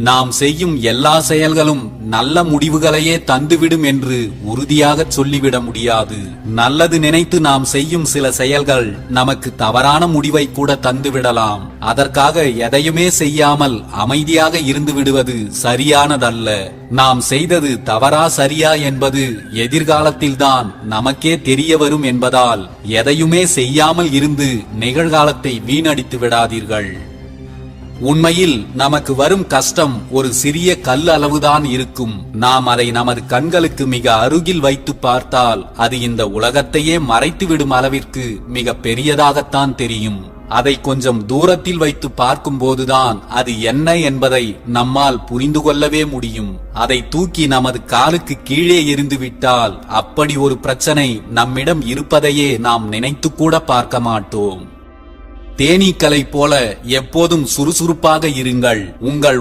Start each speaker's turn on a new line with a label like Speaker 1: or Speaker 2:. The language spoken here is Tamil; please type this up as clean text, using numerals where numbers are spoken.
Speaker 1: நாம் செய்யும் எல்லா செயல்களும் நல்ல முடிவுகளையே தந்துவிடும் என்று உறுதியாக சொல்லிவிட முடியாது. நல்லது நினைத்து நாம் செய்யும் சில செயல்கள் நமக்கு தவறான முடிவை கூட தந்துவிடலாம். அதற்காக எதையுமே செய்யாமல் அமைதியாக இருந்து விடுவது சரியானதல்ல. நாம் செய்தது தவறா சரியா என்பது எதிர்காலத்தில்தான் நமக்கே தெரிய வரும் என்பதால் எதையுமே செய்யாமல் இருந்து நிகழ்காலத்தை வீணடித்து விடாதீர்கள். உண்மையில் நமக்கு வரும் கஷ்டம் ஒரு சிறிய கல் அளவுதான் இருக்கும். நாம் அதை நமது கண்களுக்கு மிக அருகில் வைத்து பார்த்தால் அது இந்த உலகத்தையே மறைத்துவிடும் அளவிற்கு மிக பெரியதாகத்தான் தெரியும். அதை கொஞ்சம் தூரத்தில் வைத்து பார்க்கும் போதுதான் அது என்ன என்பதை நம்மால் புரிந்து கொள்ளவே முடியும். அதை தூக்கி நமது காலுக்கு கீழே எறிந்துவிட்டால் அப்படி ஒரு பிரச்சனை நம்மிடம் இருப்பதையே நாம் நினைத்து கூட பார்க்க மாட்டோம். தேனீக்களை போல எப்போதும் சுறுசுறுப்பாக இருங்கள். உங்கள்